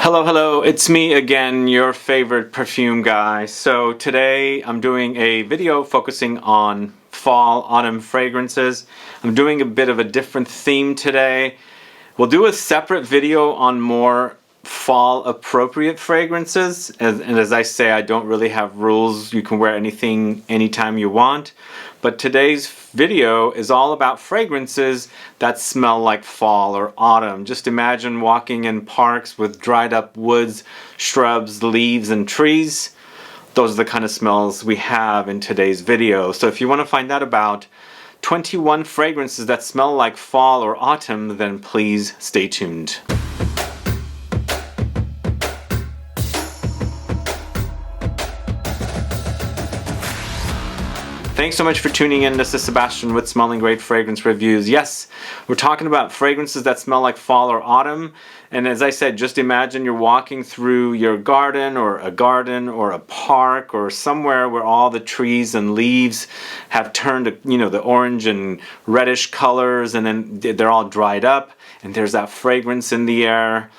Hello, it's me again, your favorite perfume guy. So today I'm doing a video focusing on fall, autumn fragrances. I'm doing a bit of a different theme today. We'll do a separate video on more fall appropriate fragrances. And as I say, I don't really have rules. You can wear anything anytime you want. But today's video is all about fragrances that smell like fall or autumn. Just imagine walking in parks with dried up woods, shrubs, leaves, and trees. Those are the kind of smells we have in today's video. So if you want to find out about 21 fragrances that smell like fall or autumn, then please stay tuned. Thanks so much for tuning in. This is Sebastian with Smelling Great Fragrance Reviews. Yes, we're talking about fragrances that smell like fall or autumn. And as I said, just imagine you're walking through your garden or a park or somewhere where all the trees and leaves have turned, you know, the orange and reddish colors, and then they're all dried up, and there's that fragrance in the air.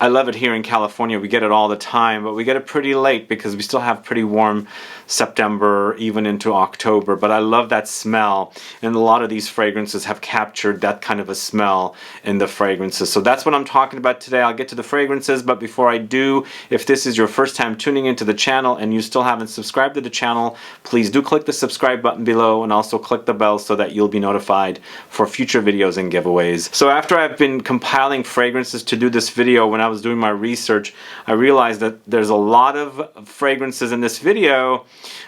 I love it here in California. We get it all the time, but we get it pretty late because we still have pretty warm September, even into October. But I love that smell, and a lot of these fragrances have captured that kind of a smell in the fragrances. So that's what I'm talking about today. I'll get to the fragrances, but before I do, if this is your first time tuning into the channel and you still haven't subscribed to the channel, please do click the subscribe button below and also click the bell so that you'll be notified for future videos and giveaways. So after I've been compiling fragrances to do this video, when I was doing my research, I realized that there's a lot of fragrances in this video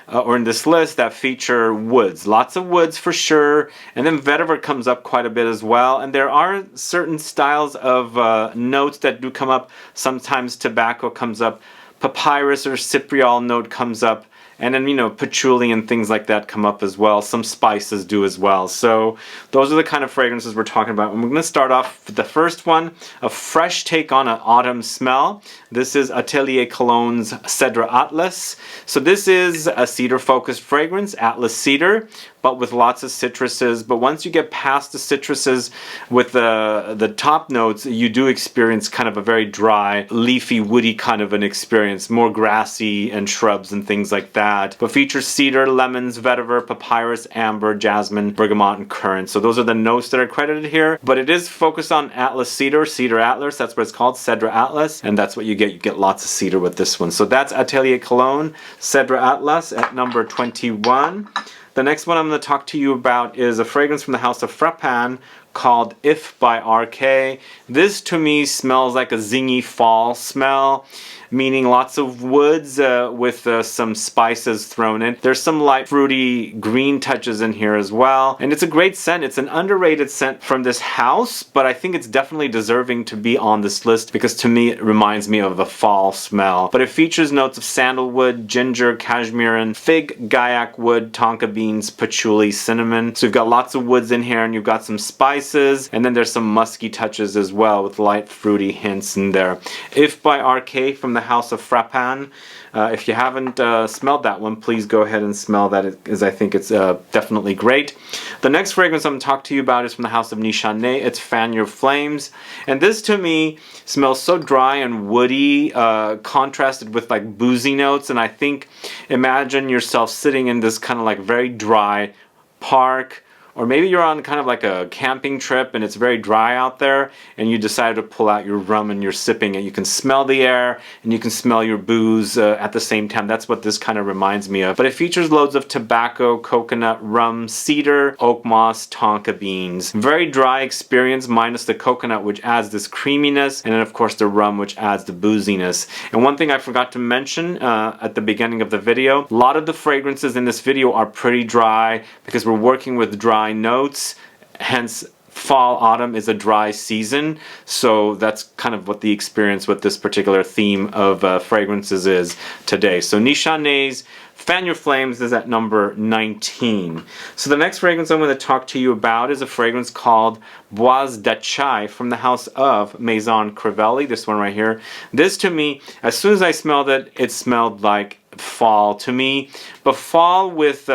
or in this list that feature woods. Lots of woods for sure, and then vetiver comes up quite a bit as well, and there are certain styles of notes that do come up. Sometimes tobacco comes up, papyrus or cypriol note comes up, and then, you know, patchouli and things like that come up as well. Some spices do as well. So those are the kind of fragrances we're talking about. And we're going to start off with the first one, a fresh take on an autumn smell. This is Atelier Cologne's Cedre Atlas. So this is a cedar focused fragrance, Atlas Cedar, but with lots of citruses. But once you get past the citruses with the top notes, you do experience kind of a very dry, leafy, woody kind of an experience, more grassy and shrubs and things like that. But features cedar, lemons, vetiver, papyrus, amber, jasmine, bergamot, and currant. So those are the notes that are credited here. But it is focused on Atlas Cedar, Cedar Atlas. That's what it's called, Cedre Atlas. And that's what you get. You get lots of cedar with this one. So that's Atelier Cologne, Cedre Atlas at number 21. The next one I'm going to talk to you about is a fragrance from the house of FRAPIN called If by RK. This to me smells like a zingy fall smell, meaning lots of woods with some spices thrown in. There's some light fruity green touches in here as well, and it's a great scent. It's an underrated scent from this house, but I think it's definitely deserving to be on this list because to me it reminds me of a fall smell. But it features notes of sandalwood, ginger, cashmeran, fig, guaiac wood, tonka beans, patchouli, cinnamon. So you've got lots of woods in here, and you've got some spices, and then there's some musky touches as well with light fruity hints in there. If by RK from the house of FRAPIN. If you haven't smelled that one, please go ahead and smell that, as I think it's definitely great. The next fragrance I'm going to talk to you about is from the house of NISHANE. It's Fan Your Flames, and this to me smells so dry and woody, contrasted with like boozy notes. And I think, imagine yourself sitting in this kind of like very dry park, or maybe you're on kind of like a camping trip and it's very dry out there, and you decide to pull out your rum and you're sipping it. You can smell the air and you can smell your booze at the same time. That's what this kind of reminds me of. But it features loads of tobacco, coconut, rum, cedar, oakmoss, tonka beans. Very dry experience minus the coconut, which adds this creaminess, and then of course the rum, which adds the booziness. And one thing I forgot to mention at the beginning of the video, a lot of the fragrances in this video are pretty dry because we're working with dry notes, hence fall autumn is a dry season. So that's kind of what the experience with this particular theme of fragrances is today. So NISHANE's Fan Your Flames is at number 19. So the next fragrance I'm going to talk to you about is a fragrance called BOIS DATCHAI from the house of MAISON CRIVELLI. This one right here. This to me, as soon as I smelled it, it smelled like fall to me, but fall with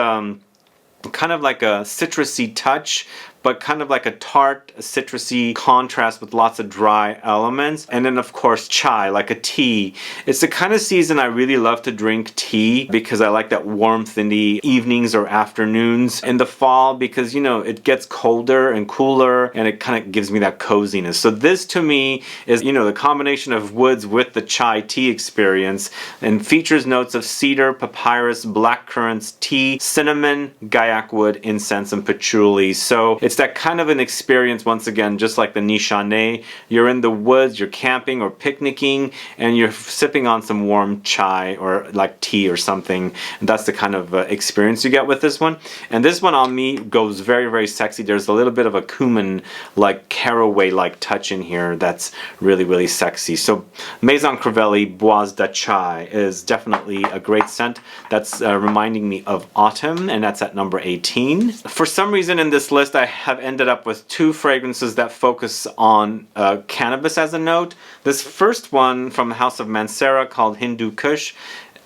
kind of like a citrusy touch, but kind of like a tart, citrusy contrast with lots of dry elements. And then of course chai, like a tea. It's the kind of season I really love to drink tea because I like that warmth in the evenings or afternoons in the fall, because you know it gets colder and cooler and it kind of gives me that coziness. So this to me is, you know, the combination of woods with the chai tea experience, and features notes of cedar, papyrus, black currants, tea, cinnamon, guaiac wood, incense, and patchouli. So it's that kind of an experience, once again, just like the NISHANE. You're in the woods, you're camping or picnicking, and you're sipping on some warm chai or like tea or something. And that's the kind of experience you get with this one. And this one on me goes very, very sexy. There's a little bit of a cumin, like caraway like touch in here that's really, really sexy. So Maison CRIVELLI Bois DATCHAI is definitely a great scent that's reminding me of autumn, and that's at number 18. For some reason in this list I have ended up with two fragrances that focus on cannabis as a note. This first one from the house of Mancera, called Hindu Kush,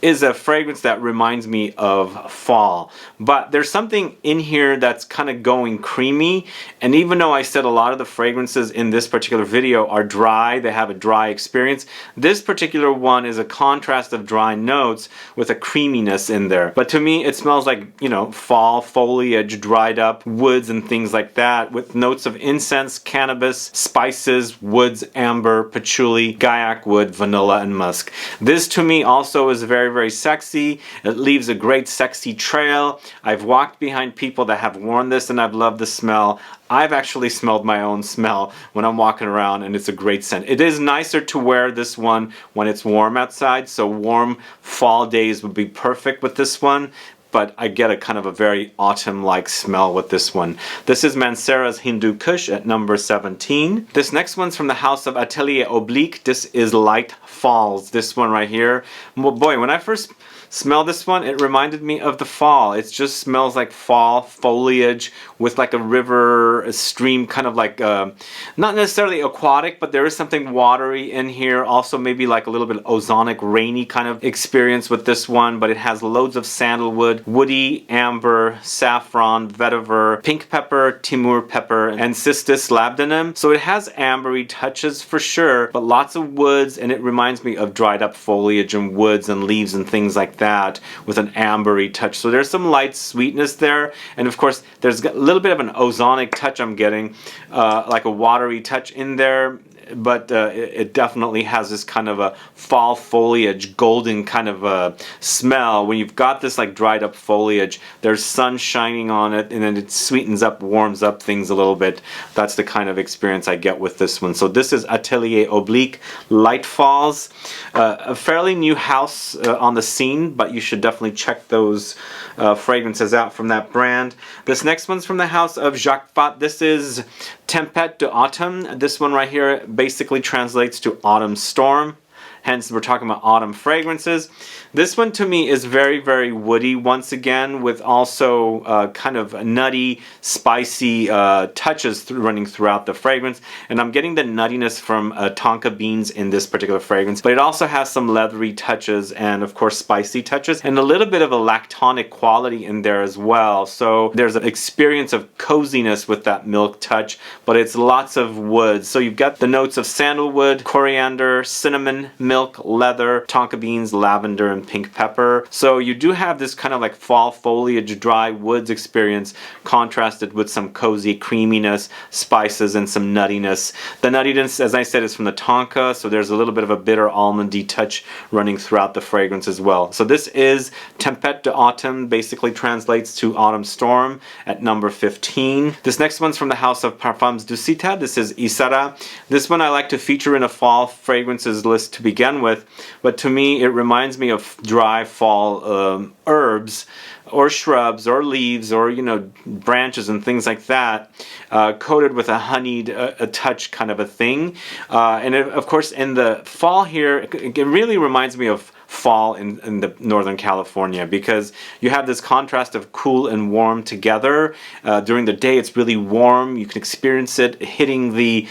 is a fragrance that reminds me of fall, but there's something in here that's kind of going creamy. And even though I said a lot of the fragrances in this particular video are dry, they have a dry experience, this particular one is a contrast of dry notes with a creaminess in there. But to me it smells like, you know, fall foliage, dried up woods and things like that, with notes of incense, cannabis, spices, woods, amber, patchouli, guaiac wood, vanilla, and musk. This to me also is very, very sexy. It leaves a great sexy trail. I've walked behind people that have worn this and I've loved the smell. I've actually smelled my own smell when I'm walking around, and it's a great scent. It is nicer to wear this one when it's warm outside, so warm fall days would be perfect with this one. But I get a kind of a very autumn-like smell with this one. This is Mancera's Hindu Kush at number 17. This next one's from the house of Atelier Oblique. This is LIGHTFALLS. This one right here. Well, boy, when I first smelled this one, it reminded me of the fall. It just smells like fall foliage with like a river, a stream, kind of like, not necessarily aquatic, but there is something watery in here. Also maybe like a little bit ozonic, rainy kind of experience with this one, but it has loads of sandalwood, woody, amber, saffron, vetiver, pink pepper, Timur pepper, and cistus labdanum. So it has ambery touches for sure, but lots of woods, and it reminds me of dried up foliage and woods and leaves and things like that with an ambery touch. So there's some light sweetness there, and of course there's a little bit of an ozonic touch I'm getting, like a watery touch in there. But it definitely has this kind of a fall foliage, golden kind of a smell. When you've got this like dried up foliage, there's sun shining on it, and then it sweetens up, warms up things a little bit. That's the kind of experience I get with this one. So this is Atelier Oblique LIGHTFALLS. A fairly new house on the scene, but you should definitely check those fragrances out from that brand. This next one's from the house of JACQUES. This is Tempête d'Automne. This one right here basically translates to autumn storm. Hence, we're talking about autumn fragrances. This one to me is very, very woody once again, with also kind of nutty, spicy touches running throughout the fragrance. And I'm getting the nuttiness from Tonka beans in this particular fragrance, but it also has some leathery touches and, of course, spicy touches, and a little bit of a lactonic quality in there as well. So there's an experience of coziness with that milk touch, but it's lots of wood. So you've got the notes of sandalwood, coriander, cinnamon, milk, leather, tonka beans, lavender, and pink pepper. So you do have this kind of like fall foliage, dry woods experience contrasted with some cozy creaminess, spices, and some nuttiness. The nuttiness, as I said, is from the tonka, so there's a little bit of a bitter almondy touch running throughout the fragrance as well. So this is Tempête d'Automne, basically translates to autumn storm, at number 15. This next one's from the house of Parfums du Cita. This is Isara. This one I like to feature in a fall fragrances list to begin with, but to me it reminds me of dry fall herbs or shrubs or leaves or, you know, branches and things like that, coated with a honeyed a touch kind of a thing. And it, of course in the fall here, it really reminds me of fall in the Northern California, because you have this contrast of cool and warm together. During the day it's really warm, you can experience it hitting the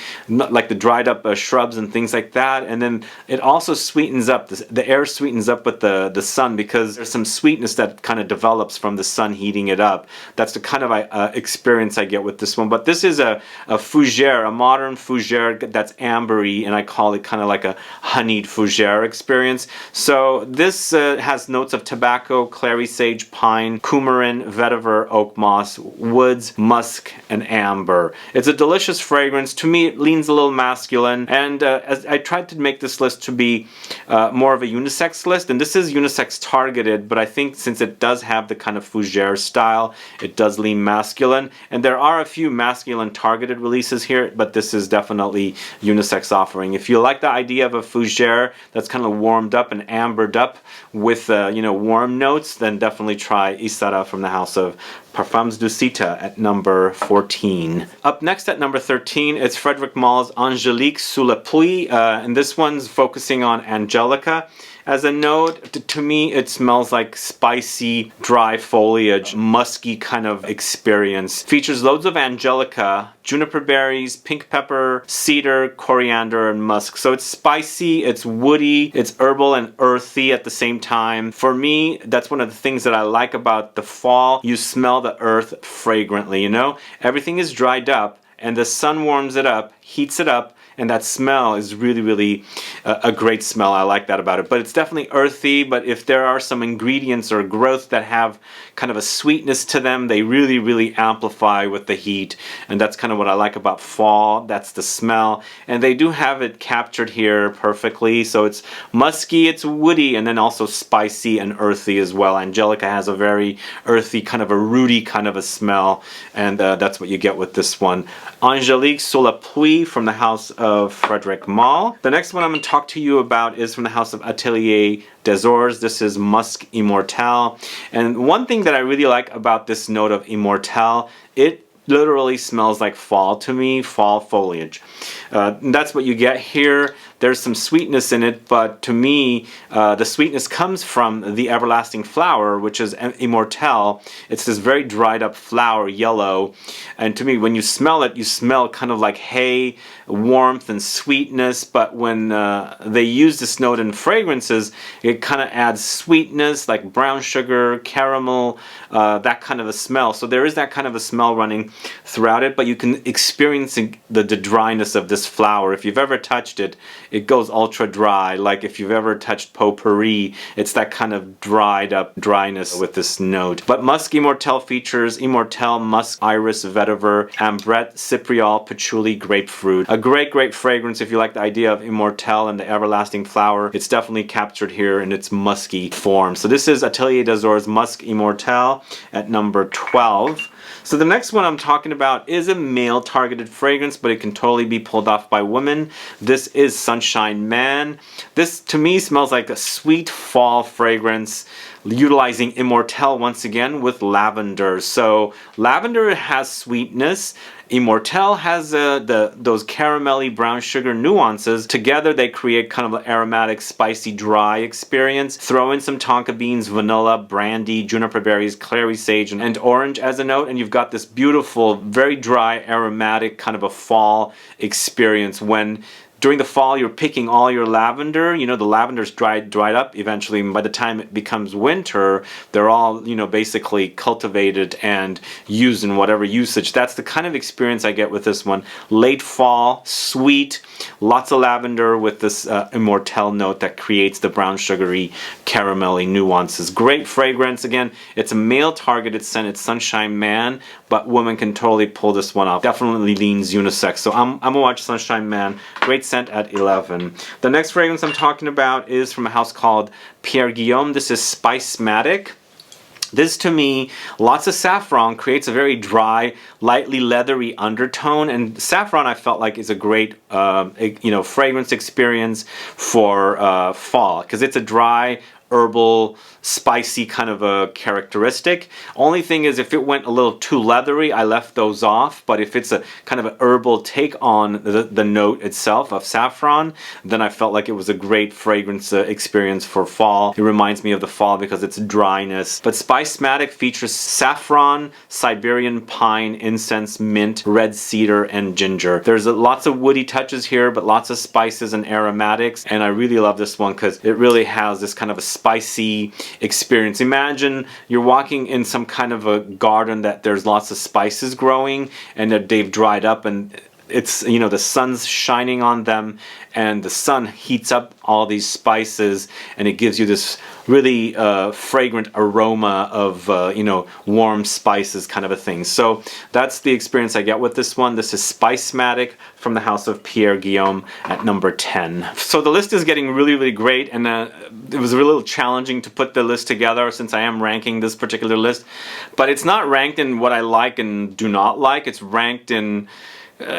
dried up shrubs and things like that, and then it also sweetens up, the air sweetens up with the sun, because there's some sweetness that kind of develops from the sun heating it up. That's the kind of experience I get with this one. But this is a fougere, a modern fougere that's ambery, and I call it kind of like a honeyed fougere experience. So this has notes of tobacco, clary sage, pine, coumarin, vetiver, oak moss, woods, musk, and amber. It's a delicious fragrance. To me, it leans a little masculine, and as I tried to make this list to be more of a unisex list, and this is unisex targeted, but I think since it does have the kind of fougere style, it does lean masculine, and there are a few masculine targeted releases here, but this is definitely unisex offering. If you like the idea of a fougere that's kind of warmed up and ambered up with warm notes, then definitely try Isara from the house of Parfums du Cita at number 14. Up next at number 13, it's Frederic Malle's Angélique sous la pluie, and this one's focusing on Angelica. As a note, to me it smells like spicy, dry foliage, musky kind of experience. Features loads of angelica, juniper berries, pink pepper, cedar, coriander, and musk. So it's spicy, it's woody, it's herbal and earthy at the same time. For me, that's one of the things that I like about the fall. You smell the earth fragrantly, you know? Everything is dried up, and the sun warms it up, heats it up, and that smell is really a great smell. I like that about it. But it's definitely earthy, but if there are some ingredients or growth that have kind of a sweetness to them, they really amplify with the heat, and that's kind of what I like about fall. That's the smell, and they do have it captured here perfectly. So it's musky, it's woody, and then also spicy and earthy as well. Angelica has a very earthy, kind of a rooty kind of a smell, and that's what you get with this one. Angélique sous la pluie from the house of Frederic Malle. The next one I'm going to talk to you about is from the house of Atelier des Ors. This is Musk Immortelle. And one thing that I really like about this note of Immortelle, it literally smells like fall to me, fall foliage. That's what you get here. There's some sweetness in it, but to me, the sweetness comes from the everlasting flower, which is Immortelle. It's this very dried up flower, yellow, and to me, when you smell it, you smell kind of like hay, warmth and sweetness, but when they use this note in fragrances, it kind of adds sweetness, like brown sugar, caramel, that kind of a smell. So there is that kind of a smell running throughout it, but you can experience the dryness of this flower. If you've ever touched it, it goes ultra dry. Like if you've ever touched potpourri, it's that kind of dried up dryness with this note. But Musk Immortelle features Immortelle, Musk, Iris, Vetiver, Ambrette, Cypriol, Patchouli, Grapefruit. A great fragrance if you like the idea of Immortelle and the everlasting flower. It's definitely captured here in its musky form. So this is Atelier des Ors Musk Immortelle at number 12. So the next one I'm talking about is a male targeted fragrance, but it can totally be pulled off by women. This is Sunshine Man. This to me smells like a sweet fall fragrance, utilizing Immortelle once again with lavender. So lavender has sweetness. Immortelle has those caramelly brown sugar nuances. Together they create kind of an aromatic, spicy, dry experience. Throw in some tonka beans, vanilla, brandy, juniper berries, clary sage, and orange as a note, and you've got this beautiful, very dry, aromatic kind of a fall experience. When during the fall you're picking all your lavender, you know, the lavender's dried up eventually, and by the time it becomes winter, they're all, you know, basically cultivated and used in whatever usage. That's the kind of experience I get with this one. Late fall, sweet, lots of lavender with this Immortelle note that creates the brown sugary, caramelly nuances. Great fragrance. Again, it's a male targeted scent. It's Sunshine Man, but women can totally pull this one off. Definitely leans unisex. So I'm gonna watch Sunshine Man. Great scent at 11. The next fragrance I'm talking about is from a house called Pierre Guillaume. This is Spice-Matic. This, to me, lots of saffron creates a very dry, lightly leathery undertone, and saffron I felt like is a great, fragrance experience for fall, because it's a dry, herbal, spicy kind of a characteristic. Only thing is, if it went a little too leathery, I left those off. But if it's a kind of an herbal take on the note itself of saffron, then I felt like it was a great fragrance experience for fall. It reminds me of the fall because it's dryness. But Spice-Matic features saffron, Siberian pine, incense, mint, red cedar, and ginger. There's lots of woody touches here, but lots of spices and aromatics, and I really love this one because it really has this kind of a spicy experience. Imagine you're walking in some kind of a garden that there's lots of spices growing and that they've dried up, and it's, you know, the sun's shining on them and the sun heats up all these spices and it gives you this really fragrant aroma of you know, warm spices kind of a thing. So that's the experience I get with this one. This is Spice-Matic from the house of Pierre Guillaume at number 10. So the list is getting really great, and it was a little challenging to put the list together since I am ranking this particular list, but it's not ranked in what I like and do not like. It's ranked in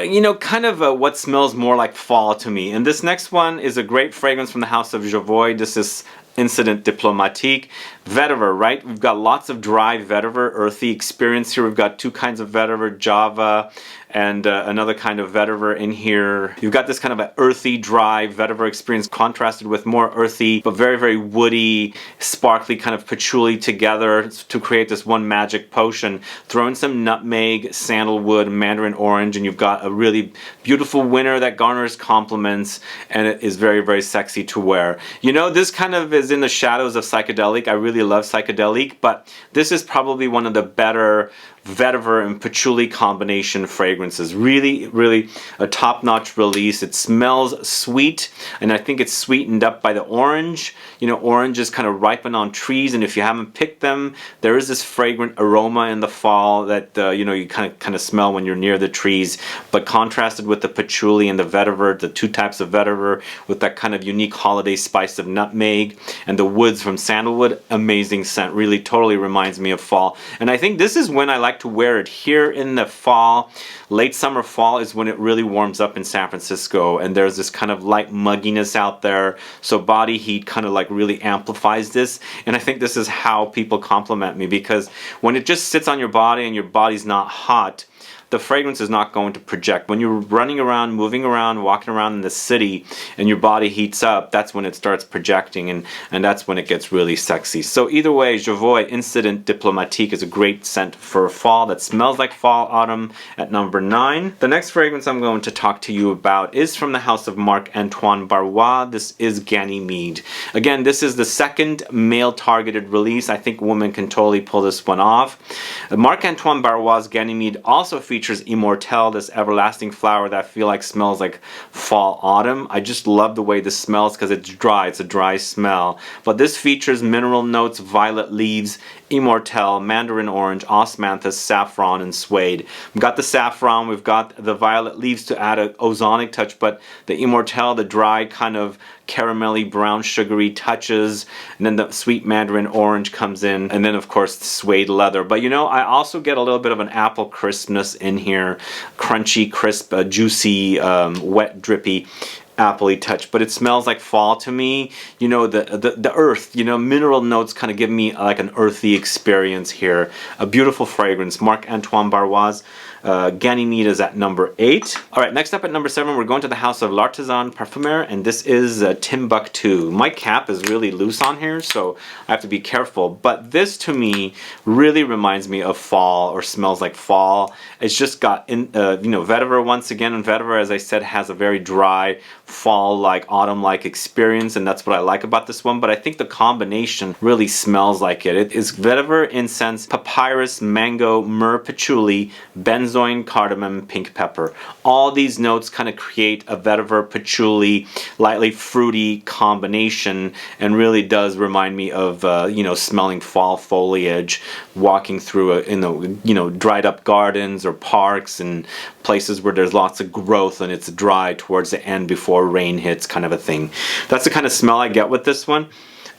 you know, kind of what smells more like fall to me. And this next one is a great fragrance from the house of Javois. This is Incident Diplomatique. Vetiver, right? We've got lots of dry vetiver, earthy experience here. We've got two kinds of vetiver, Java and another kind of vetiver in here. You've got this kind of an earthy, dry vetiver experience contrasted with more earthy, but very woody, sparkly kind of patchouli together to create this one magic potion. Throw in some nutmeg, sandalwood, mandarin orange, and you've got a really beautiful winner that garners compliments, and it is very sexy to wear. You know, this kind of is in the shadows of psychedelic. I really love psychedelic, but this is probably one of the better vetiver and patchouli combination fragrances. Really a top-notch release. It smells sweet, and I think it's sweetened up by the orange. You know, oranges kind of ripen on trees, and if you haven't picked them, there is this fragrant aroma in the fall that you know, you kind of smell when you're near the trees. But contrasted with the patchouli and the vetiver, the two types of vetiver with that kind of unique holiday spice of nutmeg and the woods from sandalwood, amazing scent. Really totally reminds me of fall, and I think this is when I like to wear it here in the fall. Late summer, fall is when it really warms up in San Francisco, and there's this kind of light mugginess out there, so body heat kind of like really amplifies this. And I think this is how people compliment me, because when it just sits on your body and your body's not hot, the fragrance is not going to project. When you're running around, moving around, walking around in the city, and your body heats up, that's when it starts projecting, and that's when it gets really sexy. So either way, Javois Incident Diplomatique is a great scent for fall that smells like fall, autumn at number 9. The next fragrance I'm going to talk to you about is from the house of Marc-Antoine Barrois. This is Ganymede. Again, this is the second male-targeted release. I think women can totally pull this one off. Marc-Antoine Barrois' Ganymede also features Immortelle, this everlasting flower that I feel like smells like fall, autumn. I just love the way this smells because it's dry. It's a dry smell. But this features mineral notes, violet leaves, Immortelle, mandarin orange, osmanthus, saffron, and suede. We've got the saffron, we've got the violet leaves to add an ozonic touch, but the Immortelle, the dry kind of caramelly brown sugary touches, and then the sweet mandarin orange comes in, and then of course the suede leather. But you know, I also get a little bit of an apple crispness in here, crunchy, crisp, juicy, wet, drippy appley touch, but it smells like fall to me. You know, the earth, you know, mineral notes kind of give me like an earthy experience here. A beautiful fragrance. Marc-Antoine Barrois. Ganymede is at number 8. Alright, next up at number 7, we're going to the house of L'Artisan Parfumeur, and this is Timbuktu. My cap is really loose on here, so I have to be careful, but this to me really reminds me of fall, or smells like fall. It's just got, you know, vetiver once again, and vetiver, as I said, has a very dry, fall-like, autumn-like experience, and that's what I like about this one, but I think the combination really smells like it. It is vetiver, incense, papyrus, mango, myrrh, patchouli, benzoin, cardamom, pink pepper. All these notes kind of create a vetiver, patchouli, lightly fruity combination, and really does remind me of you know, smelling fall foliage, walking through you know, dried up gardens or parks and places where there's lots of growth and it's dry towards the end before rain hits, kind of a thing. That's the kind of smell I get with this one.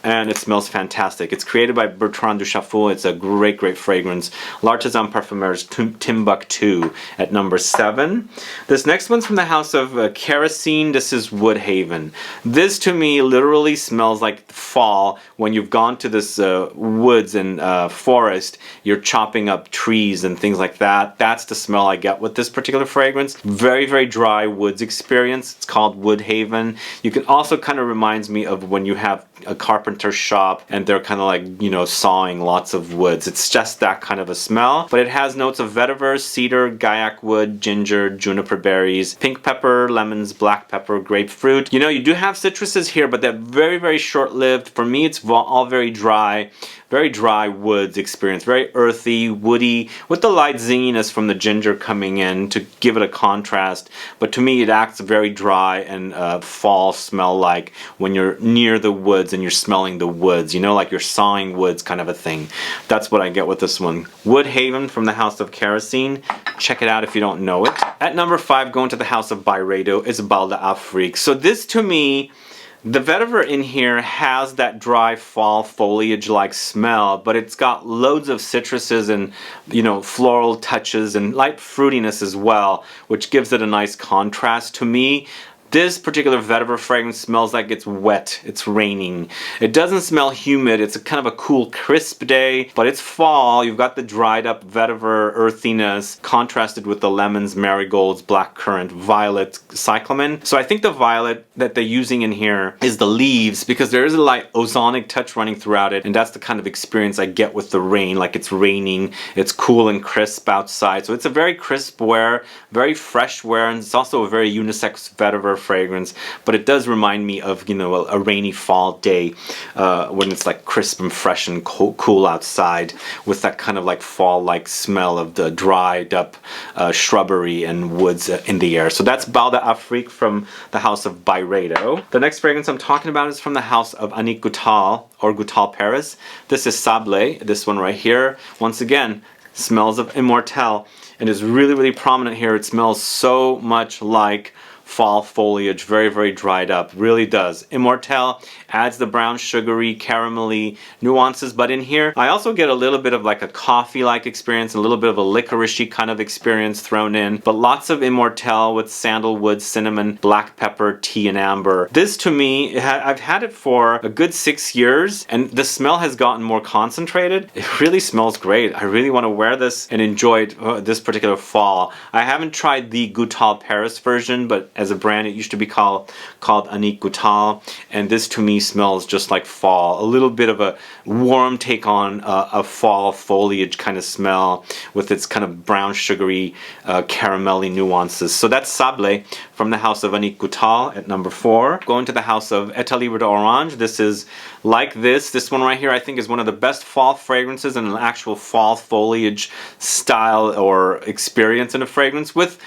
and it smells fantastic. It's created by Bertrand Duchaffour. It's a great, great fragrance. L'Artisan Parfumeurs Timbuktu at number 7. This next one's from the house of Kerosene. This is Woodhaven. This to me literally smells like fall when you've gone to this woods and forest. You're chopping up trees and things like that. That's the smell I get with this particular fragrance. Very, very dry woods experience. It's called Woodhaven. You can also kind of reminds me of when you have a carpenter shop and they're kind of like, you know, sawing lots of woods. It's just that kind of a smell, but it has notes of vetiver, cedar, guaiac wood, ginger, juniper berries, pink pepper, lemons, black pepper, grapefruit. You know, you do have citruses here, but they're very, very short-lived. For me, it's all very dry woods experience, very earthy, woody, with the light zinginess from the ginger coming in to give it a contrast. But to me, it acts very dry and fall smell like when you're near the woods and you're smelling the woods, you know, like you're sawing woods kind of a thing. That's what I get with this one. Woodhaven from the house of Kerosene. Check it out if you don't know it. At number 5, going to the house of Byredo, is Bal d'Afrique. So this to me, the vetiver in here has that dry fall foliage-like smell, but it's got loads of citruses and, you know, floral touches and light fruitiness as well, which gives it a nice contrast to me. This particular vetiver fragrance smells like it's wet, it's raining. It doesn't smell humid, it's a kind of a cool crisp day, but it's fall. You've got the dried up vetiver earthiness contrasted with the lemons, marigolds, black currant, violet, cyclamen. So I think the violet that they're using in here is the leaves, because there is a light ozonic touch running throughout it, and that's the kind of experience I get with the rain, like it's raining, it's cool and crisp outside. So it's a very crisp wear, very fresh wear, and it's also a very unisex vetiver fragrance, but it does remind me of, you know, a rainy fall day when it's like crisp and fresh and cool outside, with that kind of like fall-like smell of the dried up shrubbery and woods in the air. So that's Bal d'Afrique from the house of Byredo. The next fragrance I'm talking about is from the house of Annick Goutal, or Goutal Paris. This is Sable, this one right here. Once again, smells of Immortelle, and is really, really prominent here. It smells so much like fall foliage, very, very dried up, really does. Immortelle adds the brown sugary caramelly nuances, but in here I also get a little bit of like a coffee-like experience, a little bit of a licoricey kind of experience thrown in, but lots of Immortelle with sandalwood, cinnamon, black pepper, tea, and amber. This to me, I've had it for a good 6 years, and the smell has gotten more concentrated. It really smells great. I really want to wear this and enjoy it this particular fall. I haven't tried the Goutal Paris version, but as a brand it used to be called Annick Goutal, and this to me smells just like fall. A little bit of a warm take on a fall foliage kind of smell with its kind of brown sugary caramelly nuances. So that's Sable from the house of Annick Goutal at number 4. Going to the house of ATELIER d'Orange. This is like this one right here I think is one of the best fall fragrances and an actual fall foliage style or experience in a fragrance, with,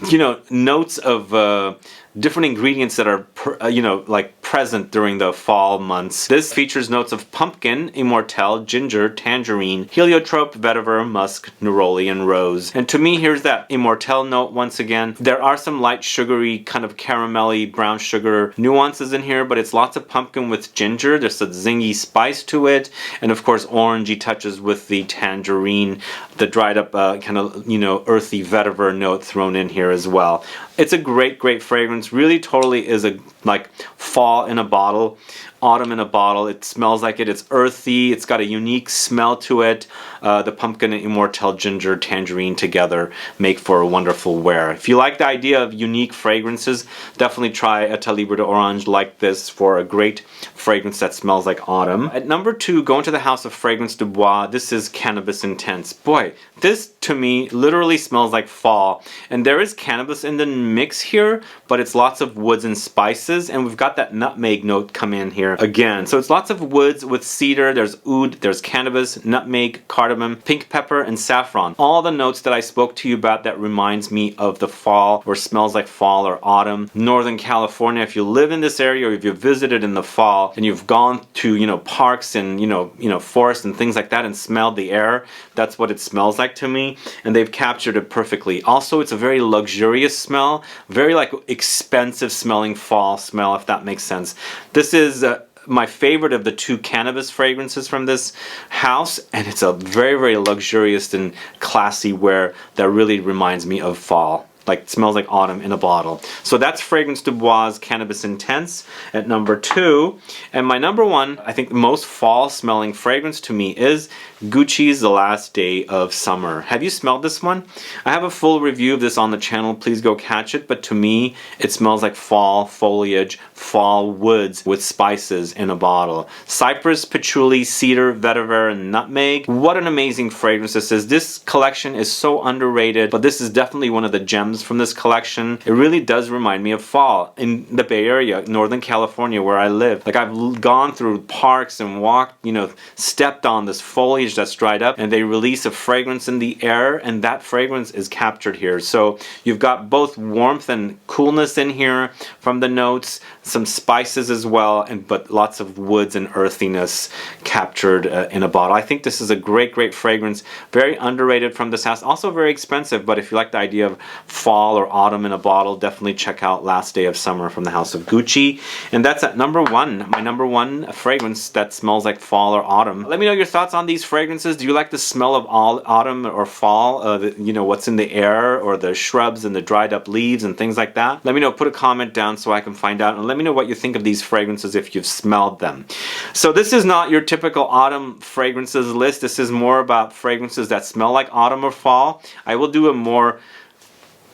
you know, notes of different ingredients that are, you know, like present during the fall months. This features notes of pumpkin, Immortelle, ginger, tangerine, heliotrope, vetiver, musk, neroli, and rose. And to me, here's that Immortelle note once again. There are some light sugary, kind of caramelly, brown sugar nuances in here, but it's lots of pumpkin with ginger. There's a zingy spice to it, and of course orangey touches with the tangerine, the dried up kind of, you know, earthy vetiver note thrown in here as well. It's a great, great fragrance. Really totally is a like fall in a bottle, autumn in a bottle. It smells like it. It's earthy. It's got a unique smell to it. The pumpkin and Immortelle ginger tangerine together make for a wonderful wear. If you like the idea of unique fragrances, definitely try ATELIER d'Orange like this for a great fragrance that smells like autumn. At number 2, going to the house of Fragrance du Bois, this is Cannabis Intense. Boy, this to me literally smells like fall, and there is cannabis in the mix here, but it's lots of woods and spices, and we've got that nutmeg note come in here again. So it's lots of woods with cedar, there's oud, there's cannabis, nutmeg, cardamom, pink pepper, and saffron. All the notes that I spoke to you about that reminds me of the fall, or smells like fall or autumn. Northern California, if you live in this area, or if you visited in the fall and you've gone to, you know, parks and you know forests and things like that and smelled the air, that's what it smells like to me, and they've captured it perfectly. Also, it's a very luxurious smell, very like expensive smelling fall smell, if that makes sense. This is my favorite of the two cannabis fragrances from this house, and it's a very, very luxurious and classy wear that really reminds me of fall. Like, smells like autumn in a bottle. So that's Fragrance du Bois Cannabis Intense at number 2. And my number 1, I think the most fall smelling fragrance to me is Gucci's The Last Day of Summer. Have you smelled this one? I have a full review of this on the channel. Please go catch it. But to me, it smells like fall foliage, fall woods with spices in a bottle. Cypress, patchouli, cedar, vetiver, and nutmeg. What an amazing fragrance this is. This collection is so underrated, but this is definitely one of the gems from this collection. It really does remind me of fall in the Bay Area, Northern California, where I live. Like, I've gone through parks and walked, you know, stepped on this foliage that's dried up, and they release a fragrance in the air, and that fragrance is captured here. So you've got both warmth and coolness in here from the notes, some spices as well, but lots of woods and earthiness captured in a bottle. I think this is a great fragrance. Very underrated from this house. Also very expensive, but if you like the idea of fall or autumn in a bottle, definitely check out Last Day of Summer from the house of Gucci. And that's at number 1, my number 1 fragrance that smells like fall or autumn. Let me know your thoughts on these fragrances. Do you like the smell of autumn or fall? You know, what's in the air, or the shrubs and the dried up leaves and things like that? Let me know. Put a comment down so I can find out, and let me know what you think of these fragrances if you've smelled them. So this is not your typical autumn fragrances list. This is more about fragrances that smell like autumn or fall. I will do a more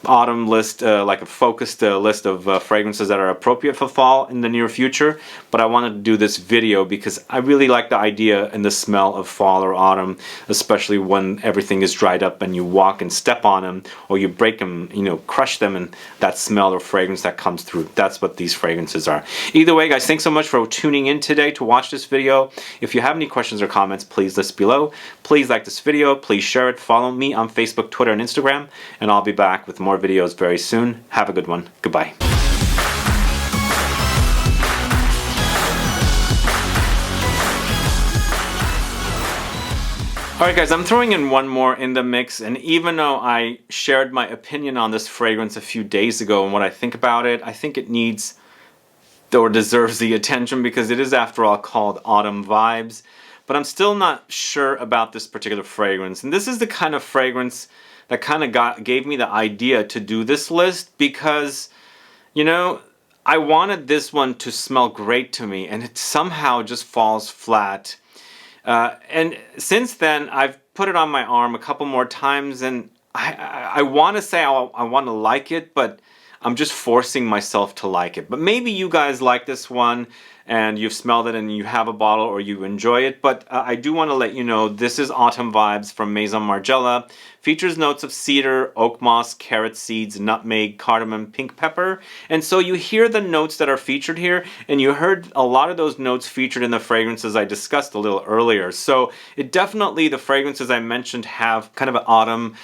autumn list, like a focused list of fragrances that are appropriate for fall in the near future, but I wanted to do this video because I really like the idea and the smell of fall or autumn, especially when everything is dried up and you walk and step on them, or you break them, you know, crush them, and that smell or fragrance that comes through. That's what these fragrances are. Either way, guys, thanks so much for tuning in today to watch this video. If you have any questions or comments, please list below. Please like this video, please share it, follow me on Facebook, Twitter, and Instagram, and I'll be back with more videos very soon. Have a good one. Goodbye. Alright guys, I'm throwing in one more in the mix, and even though I shared my opinion on this fragrance a few days ago and what I think about it, I think it needs or deserves the attention because it is, after all, called Autumn Vibes. But I'm still not sure about this particular fragrance. And this is the kind of fragrance that kind of gave me the idea to do this list, because, you know, I wanted this one to smell great to me, and it somehow just falls flat. And since then, I've put it on my arm a couple more times, and I want to say I want to like it, but I'm just forcing myself to like it. But maybe you guys like this one, and you've smelled it and you have a bottle, or you enjoy it. But I do want to let you know this is Autumn Vibes from Maison Margiela. Features notes of cedar, oak moss, carrot seeds, nutmeg, cardamom, pink pepper. And so you hear the notes that are featured here, and you heard a lot of those notes featured in the fragrances I discussed a little earlier. So it definitely, the fragrances I mentioned have kind of an autumn,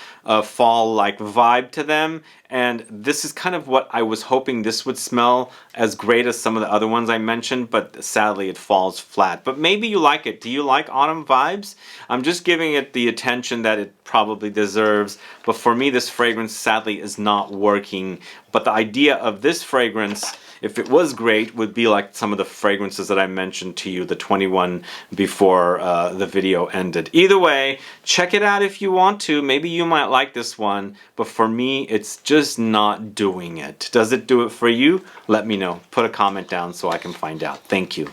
fall-like vibe to them. And this is kind of what I was hoping this would smell as great as some of the other ones I mentioned, but sadly it falls flat. But maybe you like it. Do you like Autumn Vibes? I'm just giving it the attention that it probably deserves, but for me this fragrance sadly is not working. But the idea of this fragrance, if it was great, would be like some of the fragrances that I mentioned to you, the 21 before the video ended. Either way, check it out if you want to. Maybe you might like this one, but for me, it's just not doing it. Does it do it for you? Let me know. Put a comment down so I can find out. Thank you.